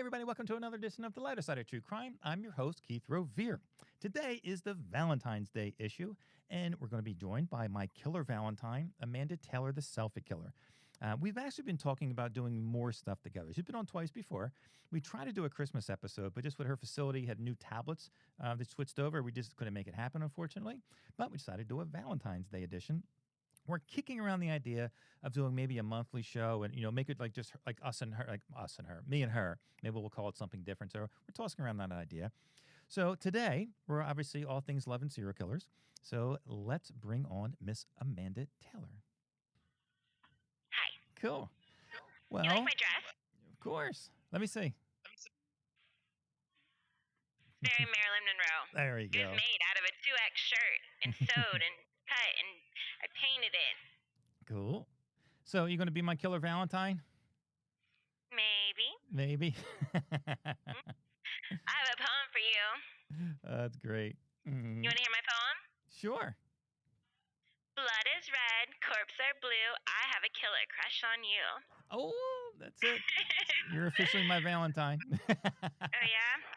everybody. Welcome to another edition of The Lighter Side of True Crime. I'm your host, Keith Rovere. Today is the Valentine's Day issue, and we're going to be joined by my killer Valentine, Amanda Taylor, the Selfie Killer. We've actually been talking about doing more stuff together. She's been on twice before. We tried to do a Christmas episode, but just with her facility had new tablets that switched over. We just couldn't make it happen, unfortunately. But we decided to do a Valentine's Day edition. We're kicking around the idea of doing maybe a monthly show and, make it like just like us and her, me and her. Maybe we'll call it something different. So we're tossing around that idea. So today, we're obviously all things love and serial killers. So let's bring on Miss Amanda Taylor. Hi. Cool. Well, you like my dress? Of course. Let me see. Very Marilyn Monroe. There you go. It was made out of a 2X shirt and sewed and cut, and I painted it. Cool. So you're going to be my killer Valentine? Maybe. I have a poem for you. That's great. You want to hear my poem? Sure. Blood is red, corpses are blue. I have a killer crush on you. Oh, that's it. You're officially my Valentine. Oh,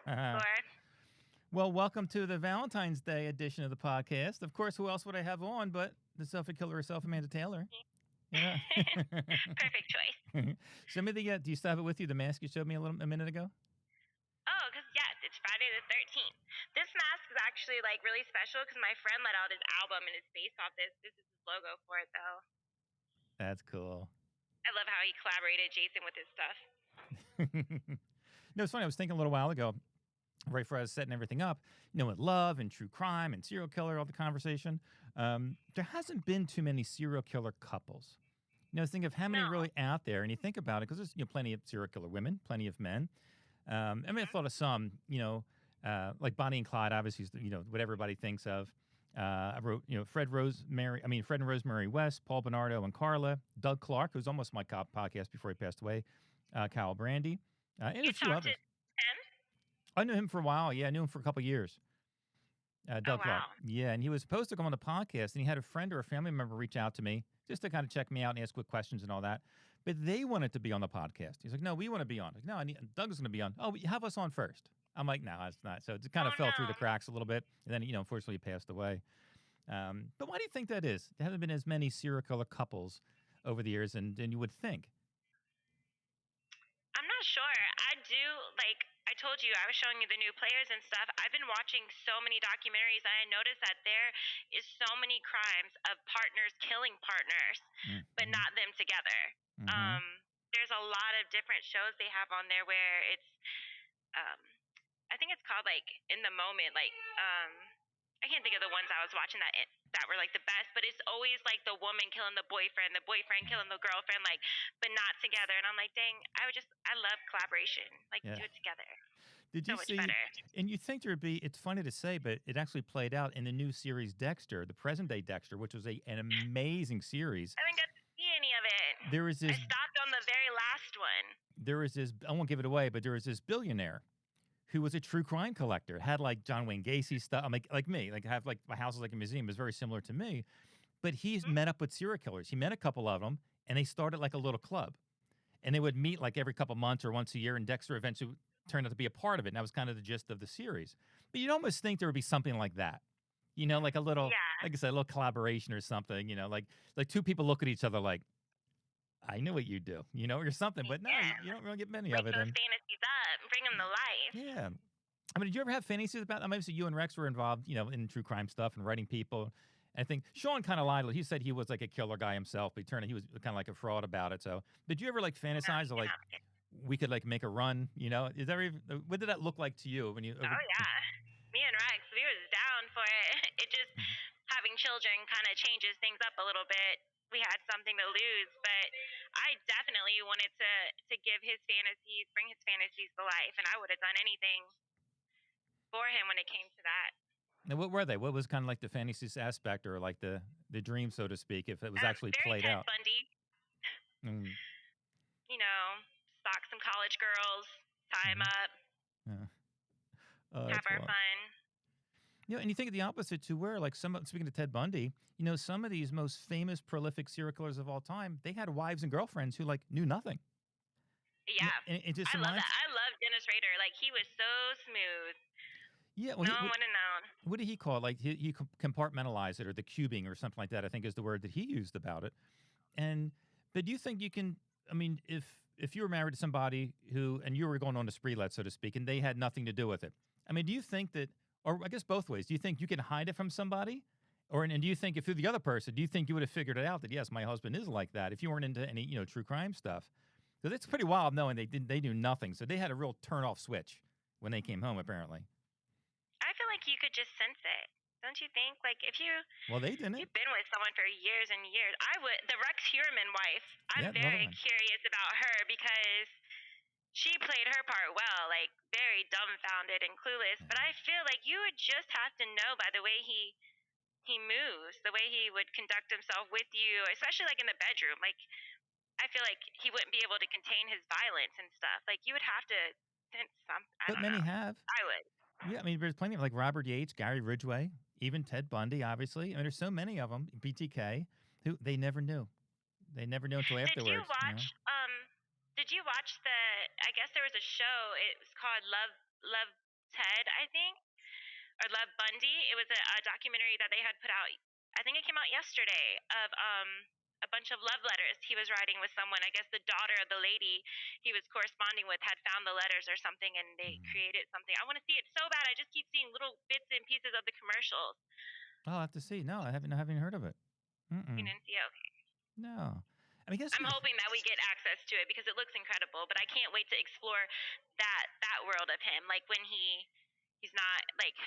yeah? Or... Well, welcome to the Valentine's Day edition of the podcast. Of course, who else would I have on but the Selfie Killer herself, Amanda Taylor? Yeah. Perfect choice. Show me the, do you still have it with you, the mask you showed me a minute ago? Oh, because, yes, it's Friday the 13th. This mask is actually, really special because my friend let out his album and it's based off this. This is his logo for it, though. That's cool. I love how he collaborated Jason with his stuff. No, it's funny. I was thinking a little while ago, right before I was setting everything up, with love and true crime and serial killer, all the conversation, there hasn't been too many serial killer couples. Think of how many really out there, and you think about it, because there's plenty of serial killer women, plenty of men. I thought of some, like Bonnie and Clyde, obviously, what everybody thinks of. I wrote, Fred and Rosemary West, Paul Bernardo and Carla, Doug Clark, who's almost my cop podcast before he passed away, Kyle Brandy, and a few others. I knew him for a while. Yeah, I knew him for a couple of years. Doug Clark. Yeah, and he was supposed to come on the podcast, and he had a friend or a family member reach out to me just to kind of check me out and ask quick questions and all that. But they wanted to be on the podcast. He's like, no, we want to be on. Like, no, Doug's going to be on. Oh, have us on first. I'm like, no, that's not. So it kind of fell through the cracks a little bit. And then, unfortunately, he passed away. But why do you think that is? There haven't been as many serial killer couples over the years than you would think. I'm not sure. I told you, I was showing you the new players and stuff. I've been watching so many documentaries, and I noticed that there is so many crimes of partners killing partners, but not them together. There's a lot of different shows they have on there where it's, I think it's called In the Moment. I can't think of the ones I was watching that were the best, but it's always the woman killing the boyfriend killing the girlfriend, but not together. And I'm like, dang, I love collaboration. Do it together. Did you see? Better. And you think there'd be? It's funny to say, but it actually played out in the new series Dexter, the present day Dexter, which was an amazing series. I didn't get to see any of it. There was this. I stopped on the very last one. There was this. I won't give it away, but there was this billionaire who was a true crime collector, had John Wayne Gacy stuff. I'm like me, have my house is like a museum. It's very similar to me, but he's met up with serial killers. He met a couple of them, and they started a little club, and they would meet every couple months or once a year. And Dexter eventually turned out to be a part of it, and that was kind of the gist of the series. But you'd almost think there would be something like that, a little, like I said, a little collaboration or something. Like two people look at each other like, I know what you do, or something, but no, you don't really get many of it. Bring those fantasies up, bring them to life. Yeah. I mean, did you ever have fantasies about them? Obviously, you and Rex were involved, in true crime stuff and writing people. I think Sean kind of lied. He said he was a killer guy himself, but he was kind of a fraud about it. So did you ever fantasize of we could make a run, Is there even, what did that look like to you when you? Oh yeah, me and Rex, we was down for it. It just having children kind of changes things up a little bit. We had something to lose, but I definitely wanted to give his fantasies, bring his fantasies to life, and I would have done anything for him when it came to that. Now, what were they? What was kind of the fantasy aspect, or the dream, so to speak, if it was actually played Ted out? Bundy. Stalk some college girls, tie them up, have our fun. And you think of the opposite too, where speaking of Ted Bundy, some of these most famous, prolific serial killers of all time, they had wives and girlfriends who knew nothing. Yeah, and it just I love that. I love Dennis traitor. Like, he was so smooth. Yeah, well, No one would have known. what did he call it? Like he compartmentalized it or the cubing or something like that, I think is the word that he used about it. And but do you think you can? I mean, if you were married to somebody who and you were going on a spree, let so to speak, and they had nothing to do with it. I mean, do you think that, or I guess both ways? Do you think you can hide it from somebody, or and do you think if you're the other person, do you think you would have figured it out that yes, my husband is like that? If you weren't into any true crime stuff, because it's pretty wild knowing they knew nothing, so they had a real turn off switch when they came home apparently. I feel like you could just sense it. Don't you think? Like, if Well, they didn't. you've been with someone for years and years, I would. The Rex Heuermann wife, I'm Yeah, another very one. curious about her because she played her part well, like very dumbfounded and clueless. Yeah. But I feel like you would just have to know by the way he moves, the way he would conduct himself with you, especially like in the bedroom. Like, I feel like he wouldn't be able to contain his violence and stuff. Like, you would have to sense some. I But don't many know. have. I would. Yeah, I mean, there's plenty of like Robert Yates, Gary Ridgway, even Ted Bundy, obviously. I mean, there's so many of them, BTK, who they never knew. They never knew until Did you afterwards, you know? watch? Did you watch the? I guess there was a show. It was called Love Ted, I think, or Love Bundy. It was a documentary that they had put out. I think it came out yesterday of a bunch of love letters he was writing with someone. I guess the daughter of the lady he was corresponding with had found the letters or something, and they Mm. created something. I want to see it so bad. I just keep seeing little bits and pieces of the commercials. I'll have to see. No, I haven't heard of it. You Mm-mm. didn't see it? No. I mean, I guess, I'm hoping that we get access to it because it looks incredible. But I can't wait to explore that world of him, like when he's not like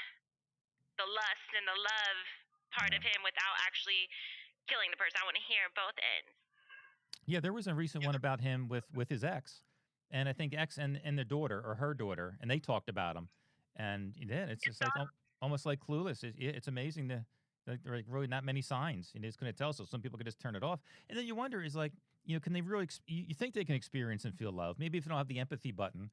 the lust and the love part yeah. of him without actually killing the person. I want to hear both ends. Yeah, there was a recent one about him with his ex. And I think ex and the daughter or her daughter, and they talked about him. And yeah, it's It's just like all, almost like Clueless. It's amazing to like there are like really not many signs, and it's going to tell. So some people could just turn it off, and then you wonder is like can they really? You think they can experience and feel love? Maybe if they don't have the empathy button,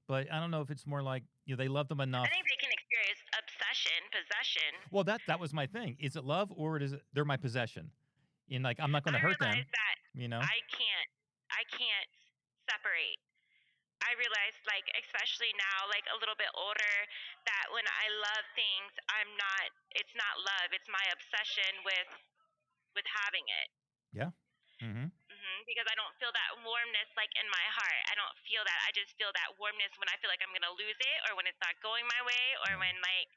but I don't know if it's more like they love them I enough. think they can experience obsession, possession. Well, that was my thing. Is it love or is it they're my possession? And like I'm not going I to hurt them, realized that you know. I can't separate. I realized, like, especially now, like a little bit older, that when I love things, it's not love, it's my obsession with having it. Yeah. Mm-hmm. Because I don't feel that warmness like in my heart. I don't feel that. I just feel that warmness when I feel like I'm gonna lose it, or when it's not going my way, or Yeah. when like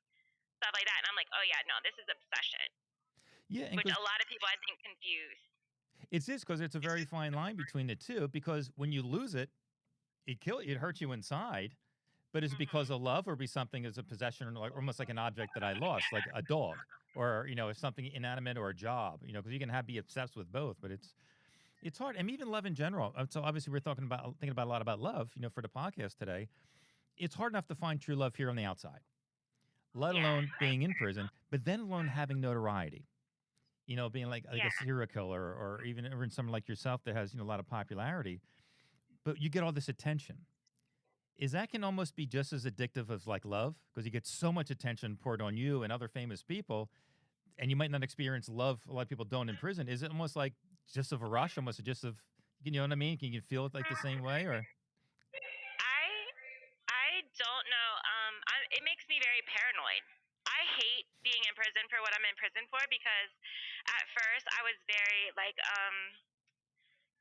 stuff like that. And I'm like, oh yeah, no, this is obsession, Yeah, and which because a lot of people I think confuse. it's this because it's a very fine line between the two. Because when you lose it, it hurts you inside. But is it because Mhm. of love or be something as a possession or like almost like an object that I lost, like a dog or something inanimate or a job? Because you can be obsessed with both, but it's hard. And even love in general. So obviously we're thinking about a lot about love, for the podcast today. It's hard enough to find true love here on the outside, let Yeah, alone being in prison, but then alone having notoriety. Being like a yeah, serial killer or even someone like yourself that has a lot of popularity, but you get all this attention. Is that can almost be just as addictive as like love because you get so much attention poured on you and other famous people, and you might not experience love. A lot of people don't in prison. Is it almost like just of a rush, almost just of you know what I mean? Can you feel it like the same way or? I I don't know. It makes me very paranoid. I hate being in prison for what I'm in prison for because at first I was very like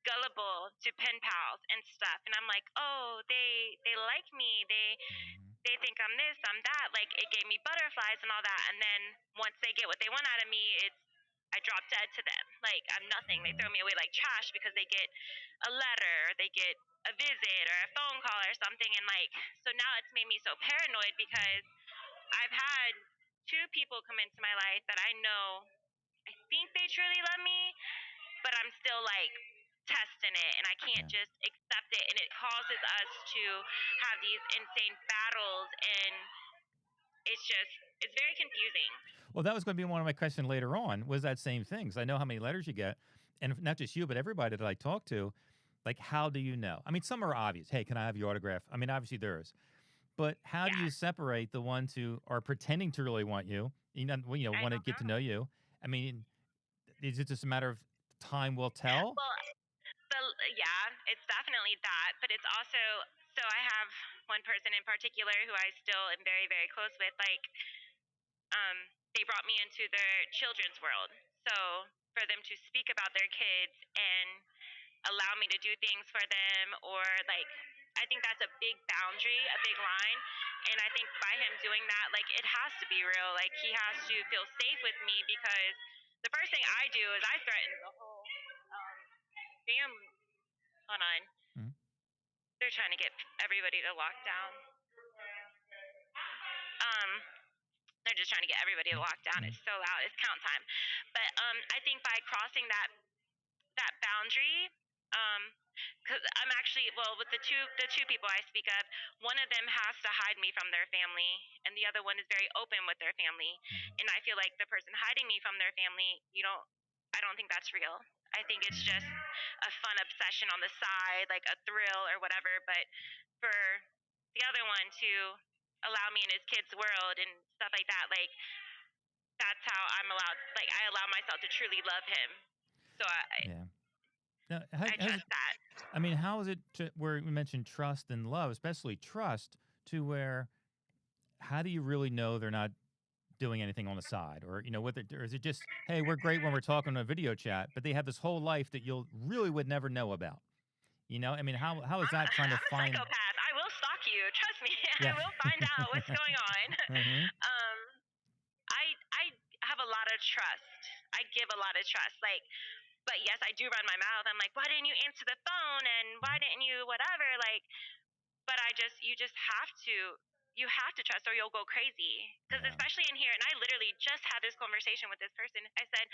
gullible to pen pals and stuff, and I'm like, oh, they like me, Mhm. they think I'm this, I'm that. Like, it gave me butterflies and all that. And then once they get what they want out of me, I drop dead to them. Like, I'm nothing. They throw Mhm. me away like trash because they get a letter, or they get a visit or a phone call or something. And like, so now it's made me so paranoid because I've had two people come into my life that I know I think they truly love me, but I'm still like testing it and I can't Yeah. just accept it, and it causes us to have these insane battles, and it's very confusing. Well, that was going to be one of my questions later on. Was that same thing? Because I know how many letters you get, and not just you, but everybody that I talk to. Like, how do you know? I mean, some are obvious. Hey, can I have your autograph? I mean, obviously there is. But how do Yeah, you separate the ones who are pretending to really want you, I want to don't get to know. know you? I mean, is it just a matter of time will tell? Well, the yeah, it's definitely that, but it's also, so I have one person in particular who I still am very, very close with. Like, they brought me into their children's world. So for them to speak about their kids and allow me to do things for them, or like, I think that's a big boundary, a big line. And I think by him doing that, like, it has to be real. Like, he has to feel safe with me, because the first thing I do is I threaten the whole family. Hold on. Mhm. They're trying to get everybody to lock down. Um, they're just trying to get everybody to lock down. Mhm. It's so loud. It's count time. But I think by crossing that boundary, because I'm actually, well, with the two people I speak of, one of them has to hide me from their family, and the other one is very open with their family. Mhm. And I feel like the person hiding me from their family, I don't think that's real. I think it's just a fun obsession on the side, like a thrill or whatever. But for the other one to allow me in his kid's world and stuff like that, like, that's how I'm allowed. Like, I allow myself to truly love him. So Yeah. Now, I trust that. I mean, how is it to where we mentioned trust and love, especially trust, to where how do you really know they're not doing anything on the side, or or is it just, hey, we're great when we're talking on a video chat, but they have this whole life that you'll really would never know about. I mean, how is that trying to I'm a find? psychopath. I will stalk you. Trust me. I Yeah. will find out what's going on. Hmm. um, I have a lot of trust. I give a lot of trust. Like, but yes, I do run my mouth. I'm like, why didn't you answer the phone? And why didn't you whatever? Like, but you have to trust, or you'll go crazy. Because Yeah. especially in here, and I literally just had this conversation with this person. I said,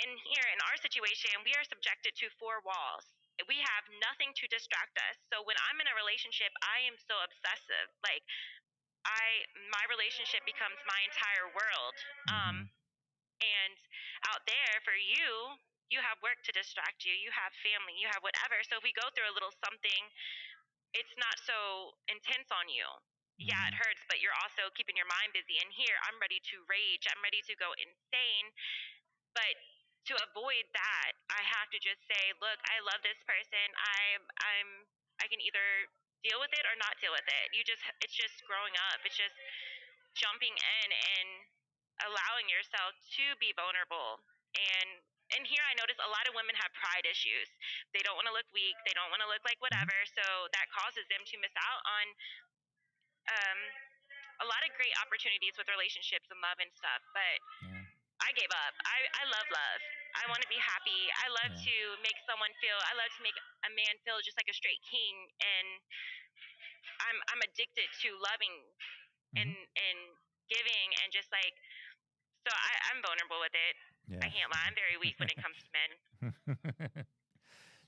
in here, in our situation, we are subjected to four walls. We have nothing to distract us. So when I'm in a relationship, I am so obsessive. Like, my relationship becomes my entire world. Hmm. And out there for you have work to distract you. You have family. You have whatever. So if we go through a little something, it's not so intense on you. Yeah, it Hmm. hurts, but you're also keeping your mind busy. And here, I'm ready to rage. I'm ready to go insane. But to avoid that, I have to just say, look, I love this person. I can either deal with it or not deal with it. It's just growing up. It's just jumping in and allowing yourself to be vulnerable. And here I notice a lot of women have pride issues. They don't want to look weak. They don't want to look like Hmm. whatever. So that causes them to miss out on um, a lot of great opportunities with relationships and love and stuff. But Yeah. I gave up. I love love. I want to be happy. Yeah. I love to make a man feel just like a straight king. And I'm addicted to loving Hmm. and giving, and just like, so I'm vulnerable with it. I Yeah. can't lie. I'm very weak when it comes to men.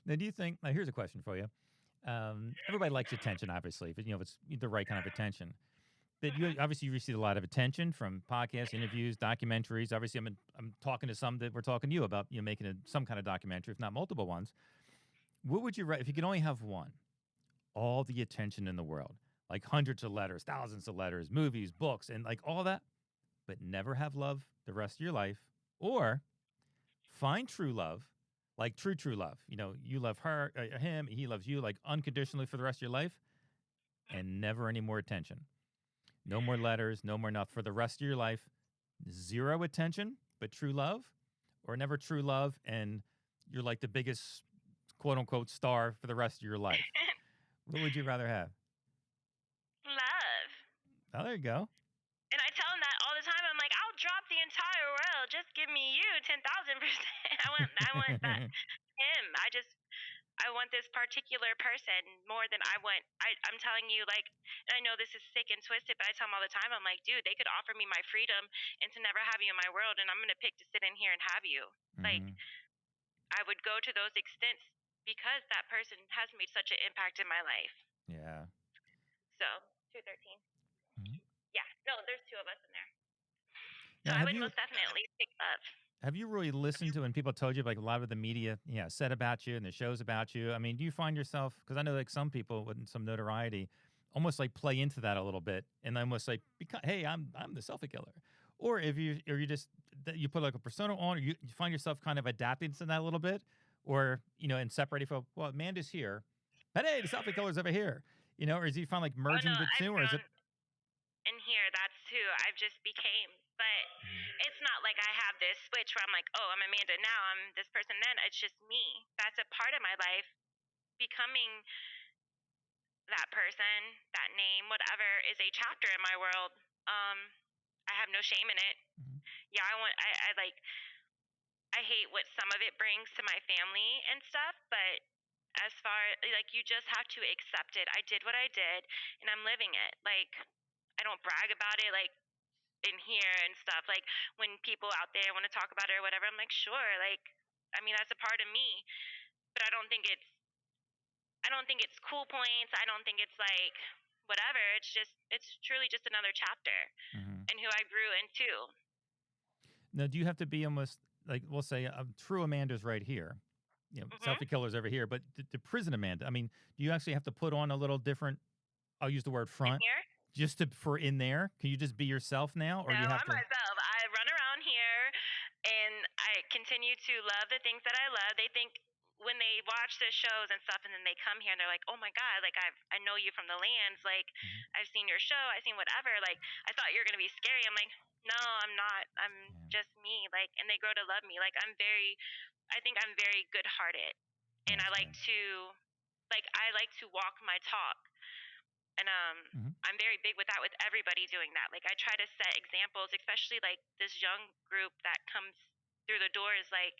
Now, do you think? Now, here's a question for you. Everybody likes attention, obviously, if it's the right kind of attention. But you Hmm. obviously you receive a lot of attention from podcasts, interviews, documentaries. Obviously, I'm talking to some that we're talking to you about. Making some kind of documentary, if not multiple ones. What would you write if you could only have one? All the attention in the world, like hundreds of letters, thousands of letters, movies, books, and like all that, but never have love the rest of your life, or find true love, like true love. You love him, he loves you, like unconditionally for the rest of your life, and never any more attention. No more letters, no more nothing for the rest of your life. Zero attention, but true love, or never true love, and you're like the biggest quote unquote star for the rest of your life. What would you rather have? Love. Oh, there you go. And I tell him that all the time. I'm like, I'll drop the entire world. Just give me you 10,000%. I want that him. I want this particular person more than I'm telling you, like, and I know this is sick and twisted, but I tell him all the time, I'm like, dude, they could offer me my freedom and to never have you in my world, and I'm going to pick to sit in here and have you. Like, Hmm. I would go to those extents because that person has made such an impact in my life. Yeah. So, 213. Mhm. Yeah, no, there's two of us in there. So Now, I would most definitely pick love. have you really listened to when people told you like a lot of the media, said about you and the shows about you? I mean, do you find yourself, because I know like some people with some notoriety, almost like play into that a little bit, and almost like, hey, I'm the selfie killer, or if you or you just that you put like a persona on, or you find yourself kind of adapting to that a little bit, or and separating from, well, Amanda's here. Hey, the selfie killer's over here. Or is he find like Oh no, merging the I've two, or is grown it? in here. That's who I've just became. But Mhm. it's not like I have this switch where I'm like, oh, I'm Amanda now, I'm this person then. It's just me. That's a part of my life. Becoming that person, that name, whatever, is a chapter in my world. Um, I have no shame in it. Mhm. Yeah, I like, I hate what some of it brings to my family and stuff, but as far like you just have to accept it. I did what I did and I'm living it. Like I don't brag about it like in here and stuff. Like when people out there want to talk about it or whatever, I'm like, sure, like I mean that's a part of me. But I don't think it's cool points. I don't think it's like whatever. It's truly just another chapter Mhm. and who I grew into. Now, do you have to be almost like we'll say a true Amanda's right here? Mhm. Selfie killer's over here, but the prison Amanda. I mean, do you actually have to put on a little different? I'll use the word In front here? just to for in there. Can you just be yourself now, or No, do you have I'm to? myself. I run around here and I continue to love the things that I love. They think when they watch the shows and stuff and then they come here and they're like, "Oh my god, like I know you from the lands. Like Mhm. I've seen your show. I've seen whatever. Like I thought you were going to be scary." I'm like, "No, I'm not. I'm Yeah, just me." Like and they grow to love me. Like I think I'm very good-hearted. And I that's like good. to walk my talk. And Hmm. I'm very big with that with everybody doing that. Like I try to set examples, especially like this young group that comes through the doors. Like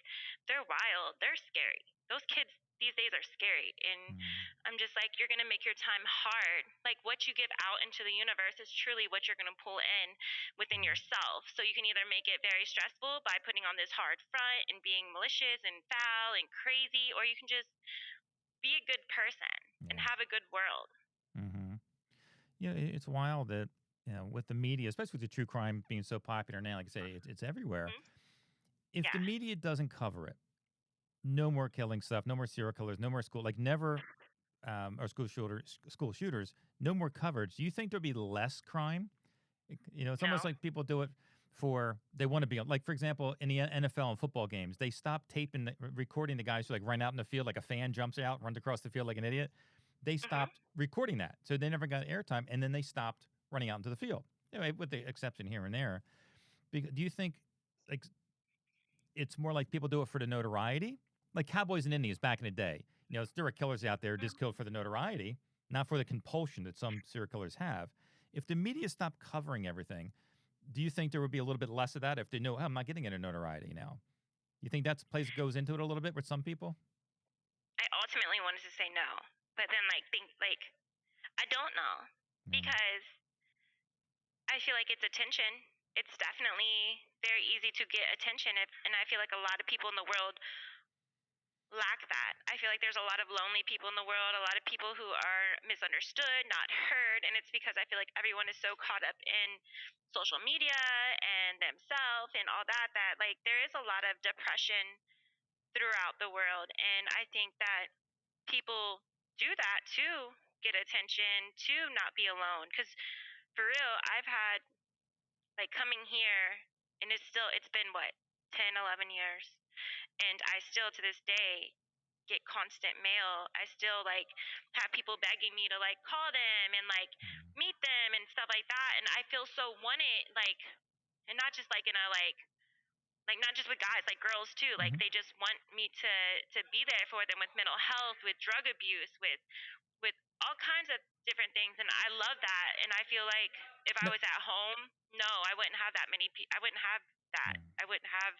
they're wild, they're scary. Those kids these days are scary, and Hmm. I'm just like, you're gonna make your time hard. Like what you give out into the universe is truly what you're gonna pull in within yourself. So you can either make it very stressful by putting on this hard front and being malicious and foul and crazy, or you can just be a good person and Yeah. have a good world. Hmm. Yeah, it's wild that with the media, especially with the true crime being so popular now, like I say, it's everywhere. Hmm. If the Yeah. media doesn't cover it, no more killing stuff, no more serial killers, no more school, like never, or school shooters, no more coverage. Do you think there'd be less crime? It's almost No. like people do it for they want to be on. Like for example, in the NFL and football games, they stop taping, recording the guys who like run out in the field, like a fan jumps out, runs across the field like an idiot. They Mhm. stopped recording that, so they never got airtime, and then they stopped running out into the field. Anyway, with the exception here and there. Do you think like it's more like people do it for the notoriety, like cowboys and Indians back in the day? There were killers out there just Mhm. killed for the notoriety, not for the compulsion that some serial killers have. If the media stopped covering everything, do you think there would be a little bit less of that if they know, oh, I'm not getting any notoriety now? You think that's place goes into it a little bit with some people? I ultimately wanted to say no, but then think like I don't know Yeah. because I feel like it's attention. It's definitely very easy to get attention and I feel like a lot of people in the world lack that. I feel like there's a lot of lonely people in the world, a lot of people who are misunderstood, not heard, and it's because I feel like everyone is so caught up in social media and themselves and all that that like there is a lot of depression throughout the world and I think that people do that to get attention, to not be alone. Because for real, I've had like coming here, and it's been what, 10, 11 years. And I still to this day get constant mail. I still like have people begging me to like call them and like Mm. meet them and stuff like that. And I feel so wanted, like, and not just like in a like not just with guys, like girls too. Like Hmm. they just want me to be there for them with mental health, with drug abuse, with all kinds of different things and I love that and I feel like if I No, was at home, no, I wouldn't have that many I wouldn't have that. yeah. I wouldn't have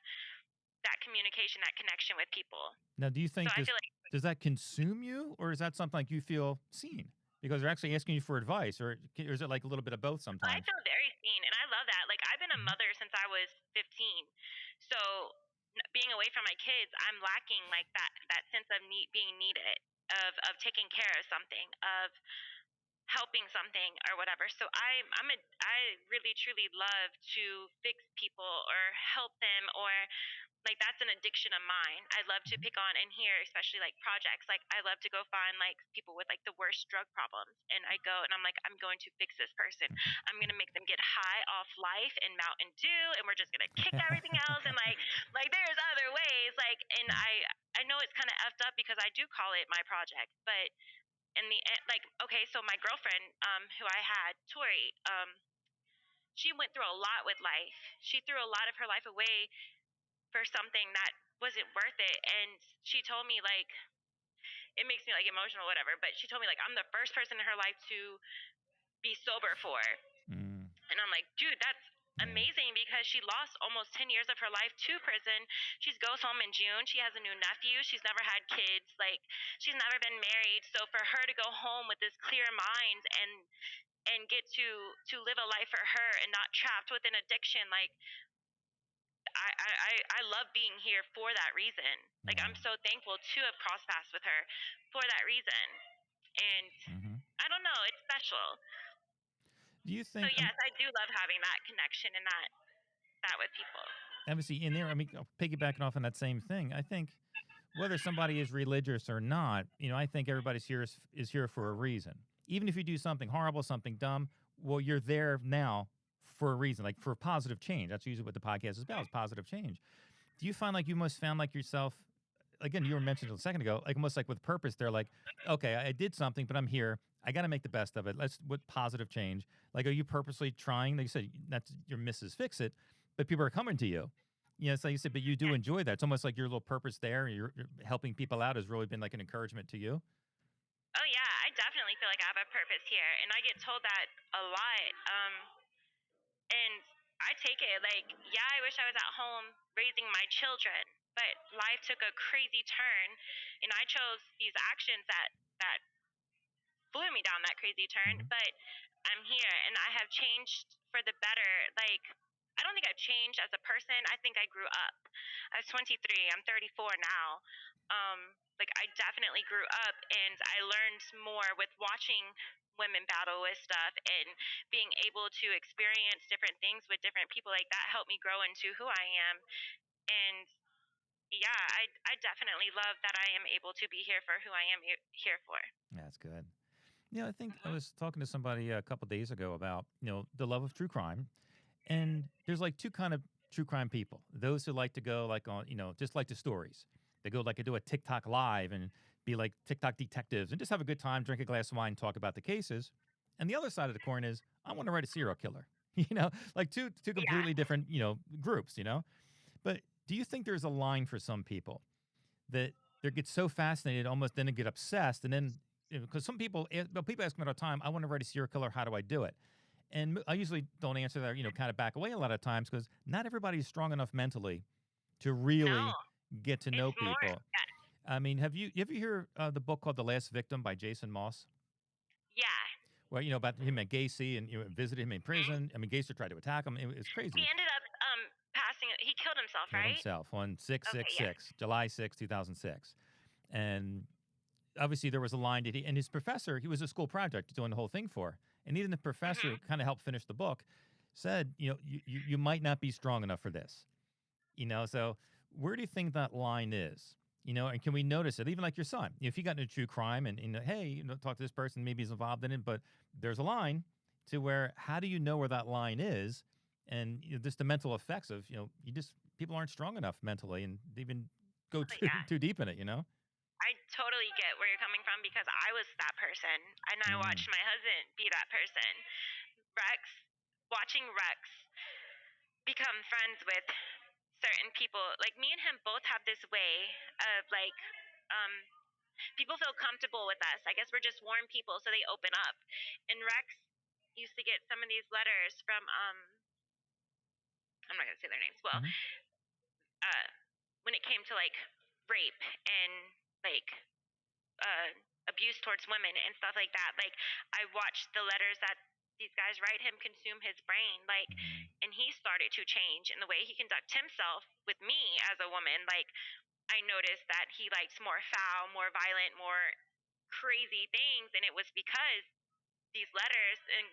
that communication, that connection with people. Now, do you So think I this feel like does that consume you, or is that something like you feel seen because they're actually asking you for advice, or is it like a little bit of both I sometimes? feel very seen and I love that. Like I've been a Hmm. mother since I was 15. So being away from my kids, I'm lacking like that sense of being needed, of taking care of something, of helping something or whatever. So I really truly love to fix people or help them or like that's an addiction of mine. I love to Hmm. pick on and hear, especially like projects. Like I love to go find like people with like the worst drug problems and I go and I'm like, I'm going to fix this person. I'm gonna make them get high off life and Mountain Dew and we're just gonna kick everything else and like there's other ways. Like and Yeah. I know it's kinda effed up because I do call it my project, but in the end, like, okay, so my girlfriend, who I had, Tori, she went through a lot with life. She threw a lot of her life away for something that wasn't worth it. And she told me, like, it makes me like emotional, whatever. But she told me, like, I'm the first person in her life to be sober for. Mm. And I'm like, dude, that's Yeah. amazing, because she lost almost 10 years of her life to prison. She goes home in June. She has a new nephew. She's never had kids. Like, she's never been married. So for her to go home with this clear mind and get to live a life for her and not trapped with an addiction, like, I love being here for that reason. Like, Yeah. I'm so thankful to have crossed paths with her for that reason. And Mm-hmm. I don't know, it's special. Do you So think? yes, I do love having that connection and that with people. Obviously, in there, I mean, piggybacking off on that same thing, I think whether somebody is religious or not, I think everybody's here is here for a reason. Even if you do something horrible, something dumb, well, you're there now for a reason, like for positive change. That's usually what the podcast is about, is positive change. Do you find like you must found like yourself, again, you were mentioning a second ago, like almost like with purpose, they're like, okay, I did something, but I'm here. I got to make the best of it. Let's, with positive change. Like, are you purposely trying? Like you said, that's your Mrs. Fix It, but people are coming to you. It's like you said, but you do Yes. enjoy that. It's almost like your little purpose there. You're helping people out has really been like an encouragement to you. Oh yeah, I definitely feel like I have a purpose here, and I get told that a lot. And I take it like, yeah, I wish I was at home raising my children, but life took a crazy turn, and I chose these actions that flew me down that crazy turn. Mm-hmm. But I'm here, and I have changed for the better. Like, I don't think I've changed as a person. I think I grew up. I was 23. I'm 34 now. Like, I definitely grew up, and I learned more with watching women battle with stuff and being able to experience different things with different people. Like, that helped me grow into who I am. And yeah, I definitely love that I am able to be here for who I am here for. That's good. I think I Hmm. was talking to somebody a couple days ago about, the love of true crime. And there's like two kind of true crime people. Those who like to go like on, just like the stories. They go like to do a TikTok live and be like TikTok detectives and just have a good time, drink a glass of wine, talk about the cases. And the other side of the coin is I want to write a serial killer. Like two Yeah. completely different, groups. But do you think there's a line for some people that they get so fascinated, almost then they get obsessed, and then because some people, people ask me all the time, I want to write a serial killer. How do I do it? And I usually don't answer that, kind of back away a lot of times because not everybody is strong enough mentally to No, really get to know it's more. people. I mean, have you ever hear the book called The Last Victim by Jason Moss? Yeah. Well, about him at Gacy and visited him in Hmm. prison. I mean, Gacy tried to attack him. It's He crazy. ended up passing. He killed himself, Killed right? himself on Okay. Yes. 666, July 2006. And obviously there was a line that and his professor, he was a school project doing the whole thing for. And even the professor Hmm. who kind of helped finish the book said, you might not be strong enough for this. So where do you think that line is? And can we notice it? Even like your son, if he got into true crime and, hey, talk to this person, maybe he's involved in it, but there's a line to where how do you know where that line is? And just the mental effects of, you just people aren't strong enough mentally and they even go Oh, too yeah. too deep in it. I totally get where you're coming from, because I was that person, and I Mm. watched my husband be that person. Rex, watching Rex become friends with certain people. Like, me and him both have this way of, like, um, people feel comfortable with us. I guess we're just warm people, so they open up. And Rex used to get some of these letters from I'm not gonna say their names. Well, Hmm. uh, when it came to like rape and like uh, abuse towards women and stuff like that. Like, I watched the letters that these guys write him consume his brain. Like, Mm. and he started to change in the way he conducts himself with me as a woman. Like, I noticed that he likes more foul, more violent, more crazy things, and it was because these letters and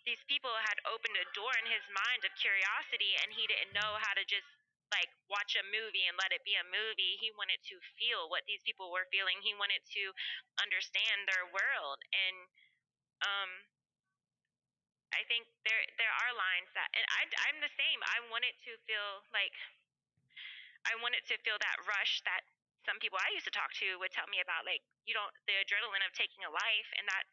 these people had opened a door in his mind of curiosity, and he didn't know how to just like watch a movie and let it be a movie. He wanted to feel what these people were feeling. He wanted to understand their world. And um I think there are lines that, and I'm the same. I wanted to feel like, I wanted to feel that rush, that some people I used to talk to would tell me about, like, you don't the adrenaline of taking a life, and that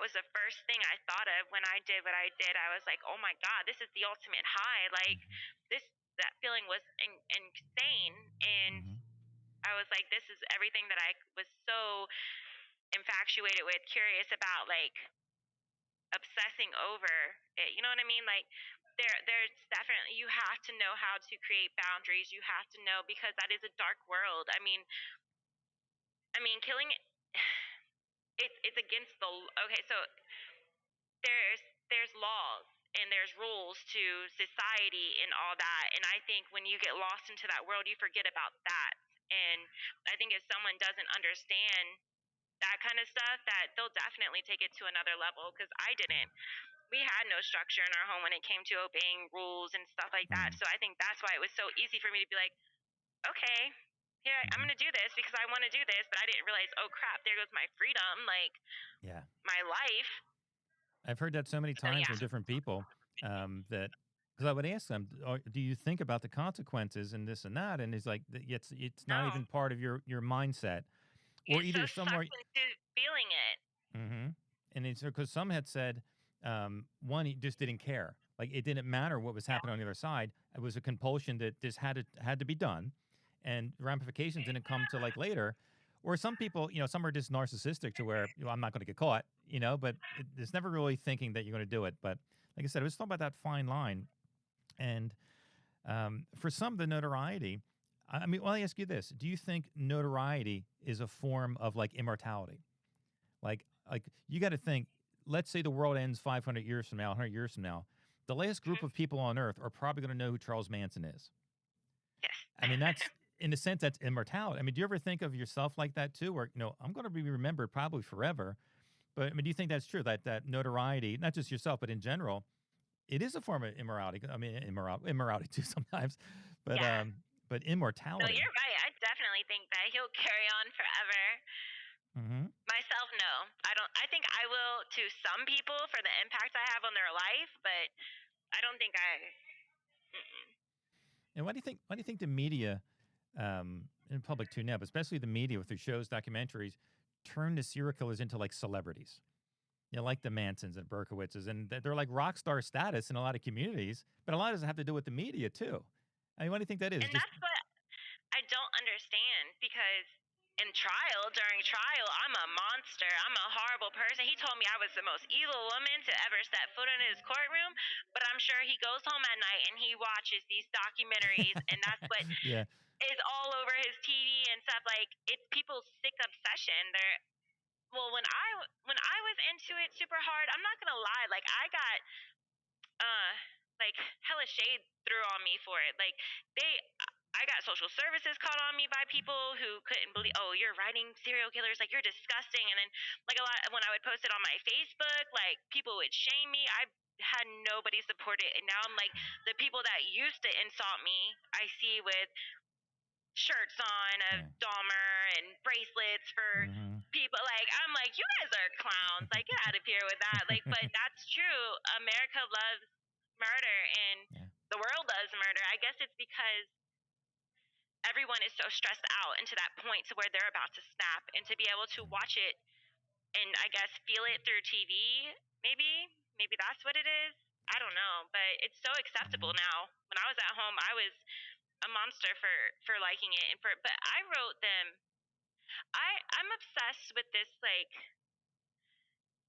was the first thing I thought of when I did what I did. I was like, "Oh my god, this is the ultimate high." Like, Hmm. this that feeling was insane, and Hmm. I was like, "This is everything that I was so infatuated with, curious about, like obsessing over it." You know what I mean? Like, there's definitely, you have to know how to create boundaries. You have to know, because that is a dark world. I mean, killing it's against the okay. So there's laws and there's rules to society and all that. And I think when you get lost into that world, you forget about that. And I think if someone doesn't understand that kind of stuff, that they'll definitely take it to another level. Because I Yeah. didn't. We had no structure in our home when it came to obeying rules and stuff like that. Mm. So I think that's why it was so easy for me to be like, okay, here, I'm Hmm. gonna do this because I want to do this. But I didn't realize, oh crap, there goes my freedom, like Yeah. my life. I've heard that so many So times yeah, from different people, that because I would ask them, "Do you think about the consequences and this and that?" And it's like, it's not no, even part of your mindset, or you're so either somewhere. sucked into feeling it. Hmm. And it's because some had said, one, he just didn't care. Like it didn't matter what was Yeah, happening on the other side. It was a compulsion that this had to be done, and ramifications didn't come to like later. Or some people, some are just narcissistic to where I'm not going to get caught, but it's never really thinking that you're going to do it. But like I said, it was talking about that fine line, and for some, the notoriety. I mean, well, I ask you this: do you think notoriety is a form of like immortality? Like you got to think. Let's say the world ends 500 years from now, 100 years from now. The last group hmm, of people on Earth are probably going to know who Charles Manson is. yes. I mean, that's in a sense that's immortality. I mean, do you ever think of yourself like that too, where I'm going to be remembered probably forever? But I mean, do you think that's true? That notoriety, not just yourself, but in general, it is a form of immorality. I mean, immorality too sometimes, but Yeah. um, but No, immortality. you're right. I definitely think that he'll carry on forever. Hmm. Myself, no. I don't. I think I will to some people for the impact I have on their life, but I don't think I. Mm-mm. And why do you think? Why do you think the media, in public too now, but especially the media with their shows, documentaries, turn the serial killers into like celebrities? Like the Mansons and Berkowitzes, and they're like rock star status in a lot of communities. But a lot does have to do with the media too. I mean, what do you think that is? And Just that's what I don't understand, because during trial, I'm a monster. I'm a horrible person. He told me I was the most evil woman to ever step foot in his courtroom, but I'm sure he goes home at night and he watches these documentaries, and that's what yeah, is all over his TV and stuff. Like, it's people's sick obsession. Well, when I was into it super hard, I'm not gonna lie, like I got uh like hella shade threw on me for it. Like, they I got social services called on me by people who couldn't believe, oh, you're writing serial killers, like you're disgusting. And then, like, a lot when I would post it on my Facebook, like people would shame me. I had nobody support it, and now I'm like, the people that used to insult me, I see with shirts on of yeah, Dahmer and bracelets for hmm, people. Like, I'm like, you guys are clowns. Like, get out of here with that. Like, but that's true. America loves murder, and yeah, the world loves murder. I guess it's because everyone is so stressed out into that point to where they're about to snap, and to be able to watch it and I guess feel it through TV, maybe that's what it is. I don't know, but it's so acceptable hmm, now. When I was at home, I was a monster for liking it, and for but I wrote them. I'm obsessed with this,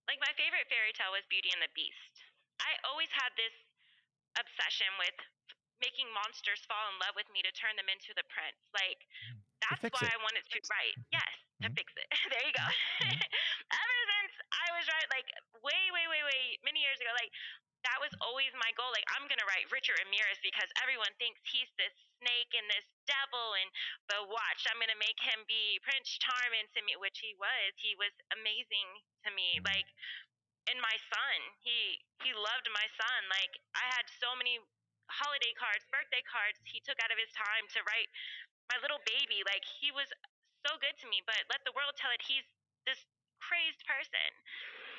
like my favorite fairy tale was Beauty and the Beast. I always had this obsession with making monsters fall in love with me to turn them into the prince. Like, to that's fix why it. I wanted to write. Yes, to Hmm. fix it. There you go. Hmm. Ever since I was right, like way, way, way, way, many years ago, like that was always my goal. Like, I'm gonna write Richard Ramirez because everyone thinks he's this snake and this devil, and but watch, I'm gonna make him be Prince Charming to me, which he was. He was amazing to me. Hmm. Like, and my son, he loved my son. Like, I had so many holiday cards, birthday cards he took out of his time to write my little baby. Like, he was so good to me, but let the world tell it he's this crazed person.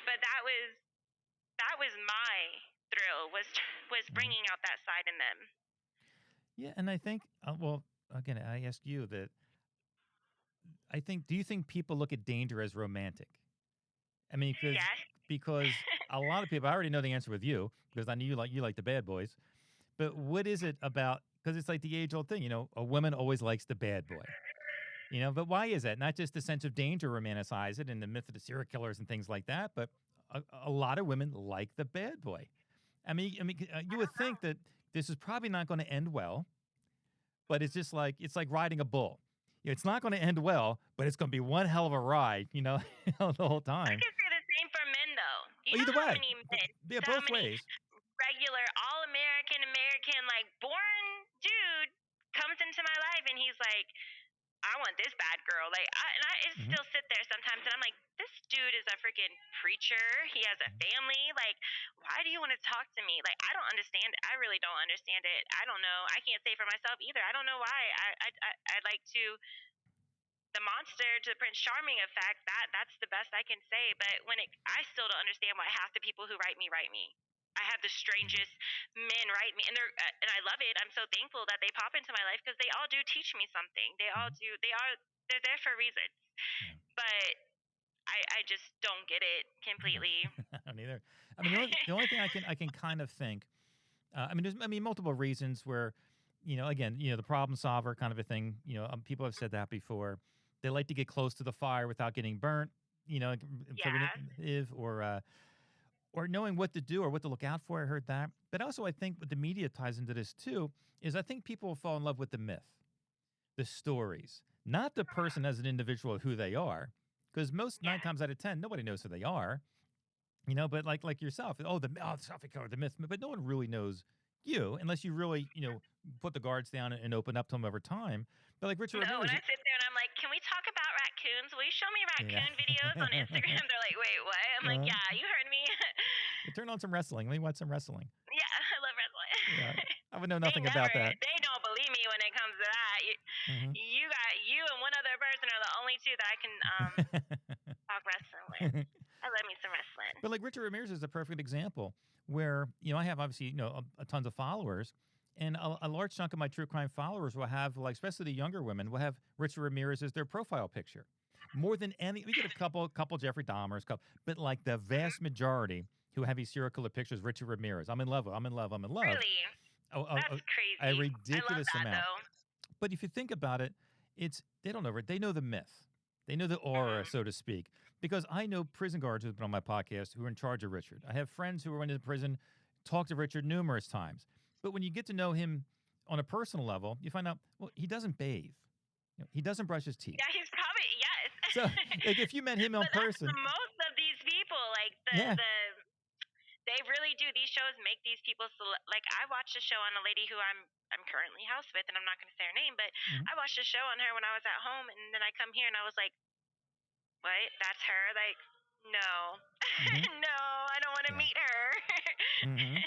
But that was my thrill, was Hmm. bringing out that side in them. Yeah, and I think, well, again, I ask you that. I think. Do you think people look at danger as romantic? I mean, Yes. because a lot of people. I already know the answer with you because I know you like the bad boys. But what is it about? Because it's like the age old thing. A woman always likes the bad boy. But why is that? Not just the sense of danger romanticize it and the myth of the serial killers and things like that, but a lot of women like the bad boy. You would think that this is probably not going to end well, but it's like riding a bull. It's not going to end well, but it's going to be one hell of a ride, the whole I time. can say the same for men, though. You Well, know either how way, many men, yeah, how both many ways. regular, all American, like born dude comes into my life and he's like, I want this bad girl. Like, I Hmm. still sit there sometimes and I'm like, this dude is a freaking preacher. He has a family. Like, why do you want to talk to me? Like, I don't understand it. I really don't understand it. I don't know. I can't say for myself either. I don't know why. I like to the monster to the Prince Charming effect. That's the best I can say. But I still don't understand why half the people who write me. I have the strangest men write me, and and I love it. I'm so thankful that they pop into my life because they all do teach me something. They all Hmm. do. They're there for a reason. Yeah. But I just don't get it completely. I don't either. The only thing I can kind of think. There's multiple reasons where, again, the problem solver kind of a thing. People have said that before. They like to get close to the fire without getting burnt. Yeah. Preventative or knowing what to do or what to look out for. I heard that, but also I think what the media ties into this too is I think people fall in love with the myth, the stories, not the person as an individual who they are, because most nine Yeah. times out of ten nobody knows who they are. But like yourself, the Selfie Killer, the myth, but no one really knows you unless you really put the guards down and open up to them over time. But like Richard No, when Ramirez, I sit there and I'm like, can we talk about raccoons? Will you show me yeah, raccoon videos on Instagram? They're like, wait, what? I'm like, uh, yeah, you heard me. turn on some wrestling. Let me watch some wrestling. Yeah, I love wrestling. Yeah, I would know they nothing never, about that. they don't believe me when it comes to that. Hmm. You and one other person are the only two that I can talk wrestling with. I love me some wrestling. But like Richard Ramirez is a perfect example where I have obviously a tons of followers, and a large chunk of my true crime followers will have, like, especially the younger women will have Richard Ramirez as their profile picture more than any. We get a couple Jeffrey Dahmers, couple, but like the vast majority who have these serial killer pictures, Richard Ramirez. I'm in love. I'm in love. I'm in love. Really? A, a, That's a crazy. I love ridiculous that amount. though. But if you think about it, they don't know it. They know the myth. They know the aura, Hmm. so to speak. Because I know prison guards who've been on my podcast who are in charge of Richard. I have friends who went into prison, talked to Richard numerous times. But when you get to know him on a personal level, you find out, well, he doesn't bathe. He doesn't brush his teeth. Yeah, he's probably yes. So, like, if you met him in But that's person, most of these people. Like yeah. the they really do. These shows make these people like I watched a show on a lady who I'm currently house with, and I'm not going to say her name, but Hmm. I watched a show on her when I was at home, and then I come here and I was like, what? That's her? Like, no, Hmm. no, I don't want to Yeah. meet her. Hmm.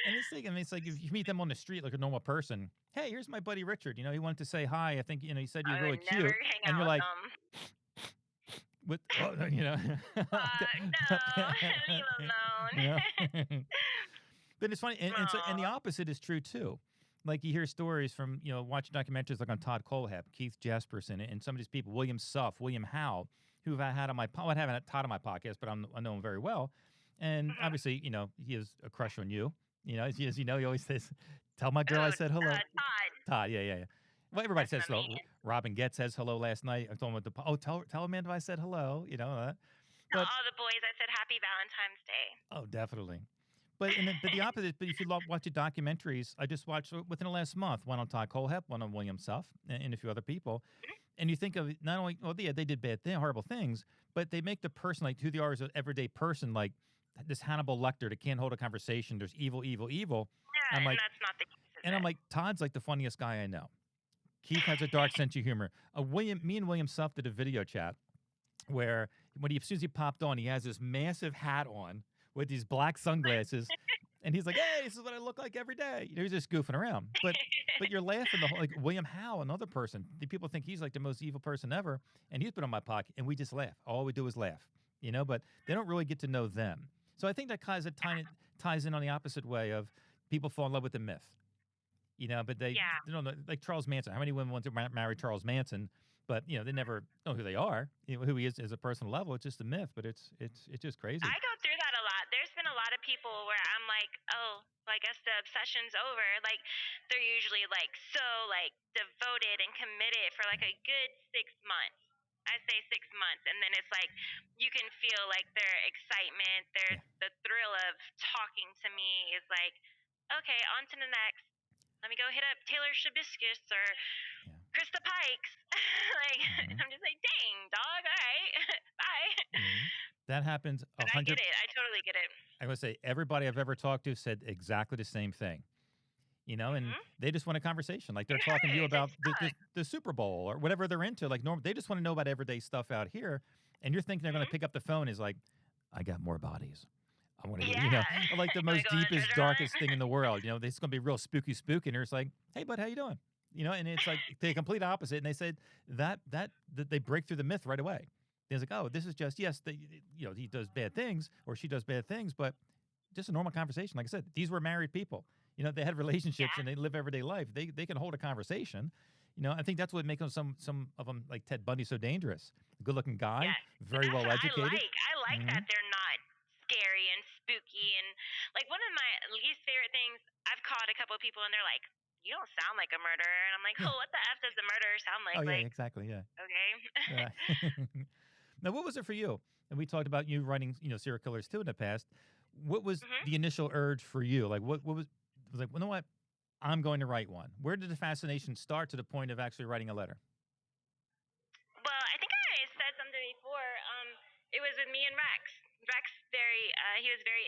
And it's like if you meet them on the street like a normal person, hey, here's my buddy Richard. He wanted to say hi. I think he said you're I really would never cute, hang and out you're with like, them. with No, leave them alone. you know. But it's funny, and the Aw. opposite is true too. Like you hear stories from watching documentaries like on Todd Colehab, Keith Jesperson, and some of these people, William Suff, William Howe, who I had on my I haven't had Todd on my podcast, but I know him very well, and Mhm. obviously he has a crush on you. As you know, he always says, "Tell my girl I Oh, said hello." Todd. Todd, yeah, yeah, yeah. Well, everybody That's says my hello. man. Robin Getz says hello last night. I told him tell Amanda I said hello. To But all the boys, I said Happy Valentine's Day. oh, definitely. But the opposite. But if you watch the documentaries, I just watched within the last month one on Todd Colehep, one on William Suff, and a few other people. And you think of it, not only yeah they did horrible things, but they make the person like who they are as an everyday person like this Hannibal Lecter that can't hold a conversation. There's evil, evil, evil. Yeah, I'm and like, that's not the case, is and I'm it? like, Todd's like the funniest guy I know. Keith has a dark sense of humor. Me and William Suff did a video chat where as soon as he popped on, he has this massive hat on with these black sunglasses, and he's like, "Hey, this is what I look like every day." He's just goofing around, but you're laughing the whole like William Howe, another person. The people think he's like the most evil person ever, and he's been on my podcast, and we just laugh. All we do is laugh, But they don't really get to know them. So I think that ties in on the opposite way of people fall in love with the myth. But they Yeah. don't know, like Charles Manson. How many women want to marry Charles Manson? but they never know who they are, who he is as a personal level. It's just a myth, but it's just crazy. I go through that a lot. There's been a lot of people where I'm like, oh, well, I guess the obsession's over. Like, they're usually like so like devoted and committed for like a good 6 months. I say 6 months, and then it's like you can feel like their excitement, Yeah. the thrill of talking to me is like, okay, on to the next. Let me go hit up Taylor Shabiscus or Yeah. Krista Pikes. Like, I'm just like, dang, dog, all right, bye. That happens But I get it. I totally get it. I would say everybody I've ever talked to said exactly the same thing. And they just want a conversation. Like they're talking to you about the Super Bowl or whatever they're into. Like they just want to know about everyday stuff out here. And you're thinking they're going to pick up the phone is like, I got more bodies. I want to hear, like the most deepest, darkest thing in the world. This is going to be real spooky. And you're just like, hey, bud, how you doing? And it's like the complete opposite. And they said that they break through the myth right away. It's like, oh, this is just, yes, he does bad things or she does bad things, but just a normal conversation. Like I said, these were married people. They had relationships and they live everyday life. They can hold a conversation. I think that's what makes them some of them like Ted Bundy so dangerous. Good looking guy, very well educated. I like that they're not scary and spooky and like one of my least favorite things. I've caught a couple of people and they're like, "You don't sound like a murderer," and I'm like, "Oh, what the f does a murderer sound like?" Oh yeah, like, exactly. Yeah. Okay. Yeah. Now, what was it for you? And we talked about you writing, serial killers too in the past. What was the initial urge for you? Like, what was like? You know what? I'm going to write one. Where did the fascination start to the point of actually writing a letter? Well, I think I said something before. It was with me and Rex. Rex he was very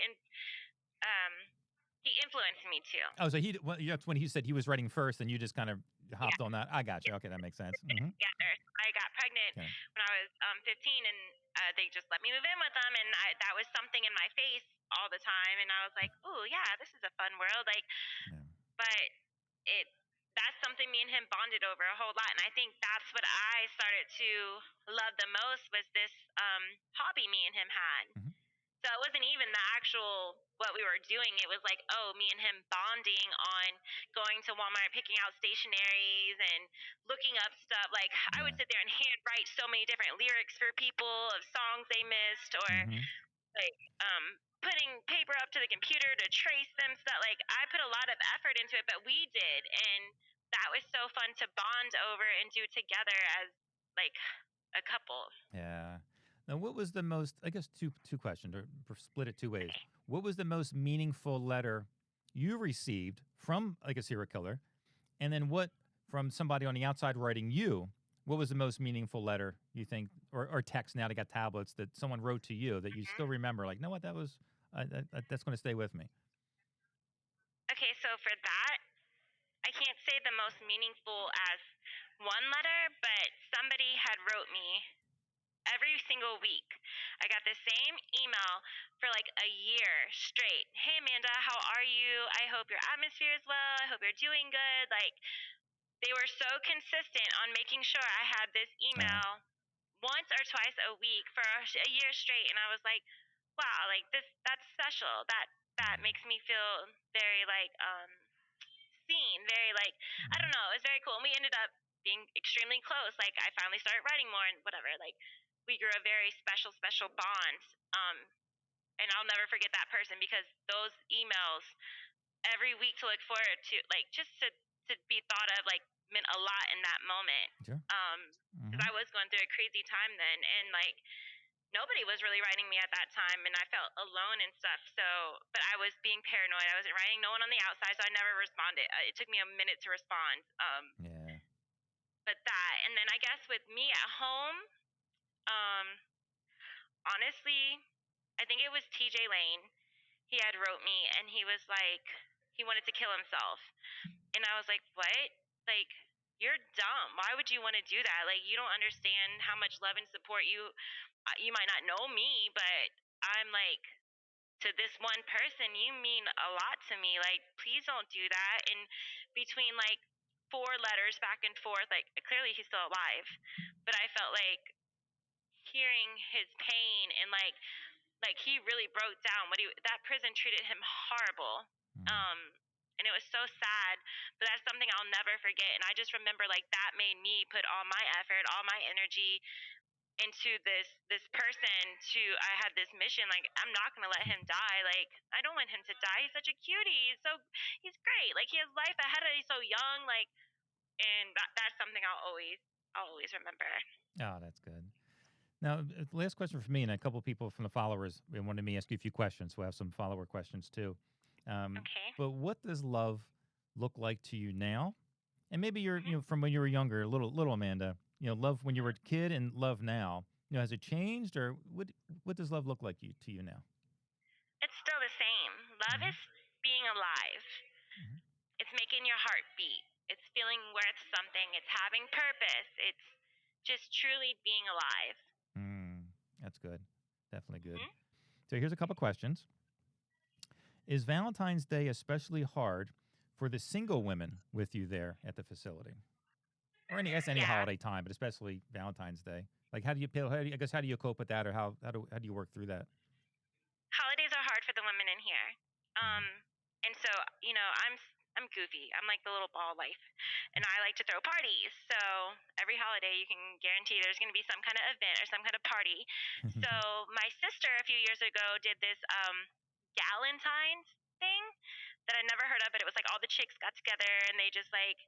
he influenced me too. Oh, so that's when he said he was writing first, and you just kind of hopped on that. I got you. Okay, that makes sense. Yeah, I got pregnant when I was 15, and they just let me move in with them, and that was something in my face all the time, and I was like, "Ooh, yeah, this is a fun world." Like, but that's something me and him bonded over a whole lot, and I think that's what I started to love the most was this hobby me and him had. So it wasn't even the actual what we were doing. It was like, oh, me and him bonding on going to Walmart, picking out stationaries and looking up stuff. Like I would sit there and handwrite so many different lyrics for people of songs they missed, or like putting paper up to the computer to trace them stuff. Like I put a lot of effort into it, but we did, and that was so fun to bond over and do together as like a couple. Yeah. Now, what was the most? I guess two questions, or split it two ways. What was the most meaningful letter you received from like a serial killer, and then what from somebody on the outside writing you? What was the most meaningful letter you think, or text? Now they got tablets that someone wrote to you that you still remember. Like, no, what that was. That's going to stay with me. Okay, so for that, I can't say the most meaningful as one letter, but somebody had wrote me every single week. I got the same email for like a year straight. Hey Amanda, how are you? I hope your atmosphere is well. I hope you're doing good. Like they were so consistent on making sure I had this email once or twice a week for a year straight, and I was like, wow, like that's special. That makes me feel very like seen, very like I don't know, it was very cool. And we ended up being extremely close. Like I finally started writing more and whatever. Like we grew a very special bond. And I'll never forget that person because those emails every week to look forward to, like just to be thought of, like meant a lot in that moment. Sure. Because I was going through a crazy time then, and like nobody was really writing me at that time, and I felt alone and stuff. So, but I was being paranoid. I wasn't writing no one on the outside, so I never responded. It took me a minute to respond. But that, and then I guess with me at home, honestly, I think it was TJ Lane. He had wrote me, and he was like, he wanted to kill himself, and I was like, what? Like, you're dumb. Why would you want to do that? Like, you don't understand how much love and support you might not know me, but I'm like, to this one person, you mean a lot to me. Like, please don't do that. And between like 4 letters back and forth, like clearly he's still alive, but I felt like hearing his pain and like he really broke down. That prison treated him horrible. And it was so sad, but that's something I'll never forget. And I just remember like that made me put all my effort, all my energy into this person to I had this mission like I'm not going to let him die. Like I don't want him to die. He's such a cutie. He's great. Like he has life ahead of him. He's so young like and that's something I'll always remember. Oh, that's good. Now, last question for me, and a couple of people from the followers wanted me to ask you a few questions. So I have some follower questions too. Okay. But what does love look like to you now? And maybe you're, Hmm. from when you were younger, little Amanda. Love when you were a kid and love now. Has it changed, or what does love look like to you now? It's still the same. Love Hmm. is being alive. Hmm. It's making your heart beat. It's feeling worth something. It's having purpose. It's just truly being alive. That's good. Definitely good. Hmm. So here's a couple questions. Is Valentine's Day especially hard for the single women with you there at the facility? Or I guess any Yeah. holiday time, but especially Valentine's Day. Like, how do you feel? How do you cope with that, or how do you work through that? Holidays are hard for the women in here. Mm-hmm. And so, I'm goofy. I'm like the little ball life. And I like to throw parties. So every holiday you can guarantee there's gonna be some kind of event or some kind of party. So my sister a few years ago did this Galentine's thing that I never heard of, but it was like all the chicks got together and they just like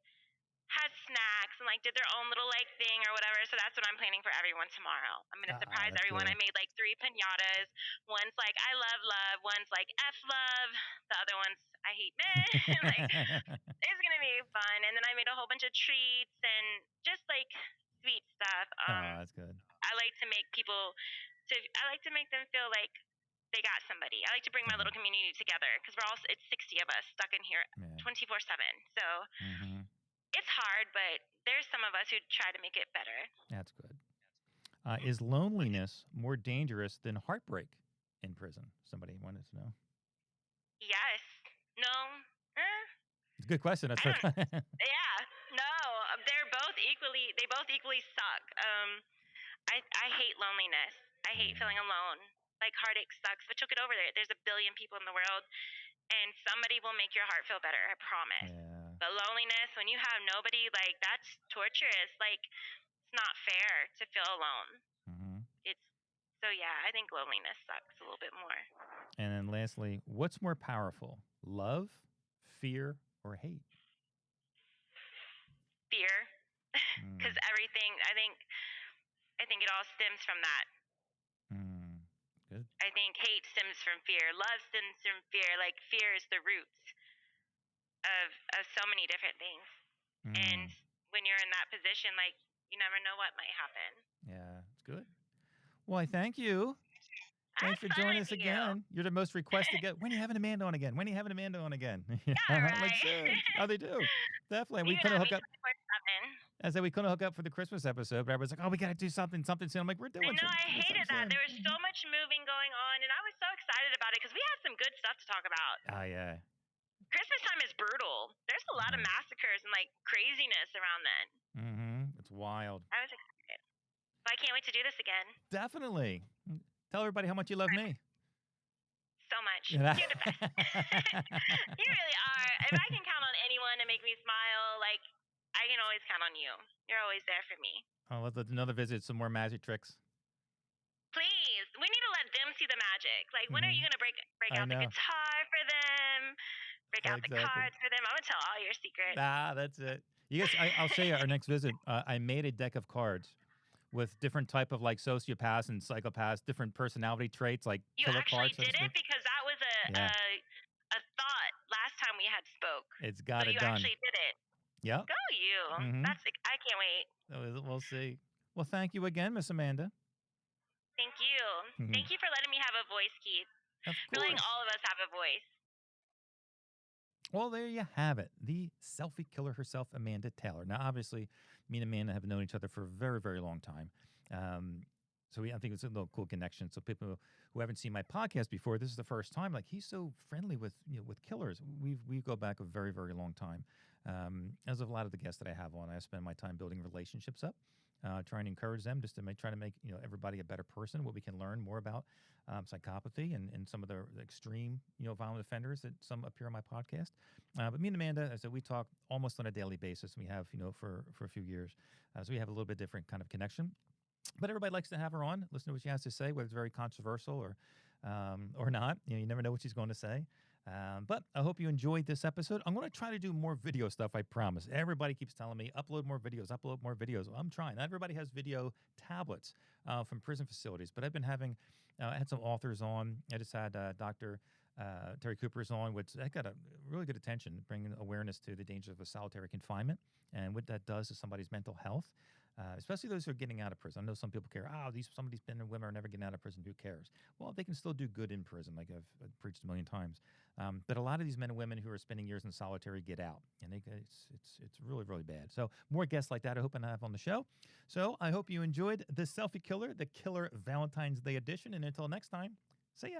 had snacks and like did their own little like thing or whatever. So that's what I'm planning for everyone tomorrow. I'm gonna surprise That's everyone. I cool. made like 3 pinatas. One's like I love love. One's like F love. The other one's I hate men. Like it's gonna be fun. And then I made a whole bunch of treats and just like sweet stuff. Oh, that's good. I like to make people I like to make them feel like they got somebody. I like to bring my Yeah. little community together because it's 60 of us stuck in here Yeah. 24/7. So Mm-hmm. it's hard, but there's some of us who try to make it better. That's good. Is loneliness more dangerous than heartbreak in prison? Somebody wanted to know. Yes. No. It's a good question. That's I don't. Yeah. No. They both equally suck. I hate loneliness. I hate feeling alone. Like heartache sucks, but you'll get over there. There's a billion people in the world, and somebody will make your heart feel better. I promise. Yeah. But loneliness, when you have nobody, like that's torturous. Like it's not fair to feel alone. Mm-hmm. It's so yeah. I think loneliness sucks a little bit more. And then lastly, what's more powerful, love, fear, or hate? Fear, because Mm. everything. I think it all stems from that. Mm. Good. I think hate stems from fear. Love stems from fear. Like fear is the roots of so many different things. And Mm. when you're in that position, like you never know what might happen. Yeah, it's good. Well, I thank you. I Thanks had for fun joining with us you. again. You're the most requested guest. When are you having Amanda on again? When are you having Amanda on again? Yeah, Like right. soon. Oh, they do. Definitely. You We can couldn't have hook me up. 24/7. I said we couldn't hook up for the Christmas episode, but everyone's like, "Oh, we got to do something soon." I'm like, "We're I doing know I something hated that. soon." There was so much moving going on, and I was so excited about it because we had some good stuff to talk about. Oh yeah. Christmas time is brutal. There's a lot of massacres and like craziness around then. Mm-hmm. It's wild. I was excited. But I can't wait to do this again. Definitely. Tell everybody how much you love me. So much. Yeah. You're the best. You really are. If I can count on anyone to make me smile, like I can always count on you. You're always there for me. Oh, let's another visit. Some more magic tricks. Please, we need to let them see the magic. Like, when are you gonna break I out the know. guitar for them? Break out the Exactly. cards for them. I'm gonna tell all your secrets. That's it. You guys, I'll show you our next visit. I made a deck of cards with different type of like sociopaths and psychopaths, different personality traits, like You killer actually cards, so to did it speak. because that was Yeah, a thought last time we had spoke. it's So got it you done. actually did it. Yep. Go you. Mm-hmm. I can't wait. So we'll see. Well, thank you again, Miss Amanda. Thank you. Thank you for letting me have a voice, Keith. Of For letting course. all of us have a voice. Well, there you have it. The selfie killer herself, Amanda Taylor. Now, obviously, me and Amanda have known each other for a very, very long time. I think it's a little cool connection. So people who haven't seen my podcast before, this is the first time. Like he's so friendly with with killers. We go back a very, very long time. As of a lot of the guests that I have on, I spend my time building relationships up. trying to encourage them just to try to make everybody a better person. What we can learn more about psychopathy and some of the extreme violent offenders that some appear on my podcast. But me and Amanda, as I said, we talk almost on a daily basis. We have for a few years, so we have a little bit different kind of connection. But everybody likes to have her on, listen to what she has to say, whether it's very controversial or not. You never know what she's going to say. But I hope you enjoyed this episode. I'm going to try to do more video stuff, I promise. Everybody keeps telling me, upload more videos. Well, I'm trying. Not everybody has video tablets from prison facilities, but I've been having, I had some authors on. I just had Dr. Terry Cooper's on, which I got a really good attention, bringing awareness to the dangers of a solitary confinement and what that does to somebody's mental health. Especially those who are getting out of prison. I know some people care. Some of these men and women are never getting out of prison. Who cares? Well, they can still do good in prison, like I've preached a million times. But a lot of these men and women who are spending years in solitary get out, and it's really, really bad. So more guests like that I hope I have on the show. So I hope you enjoyed the Selfie Killer, the Killer Valentine's Day edition. And until next time, see ya.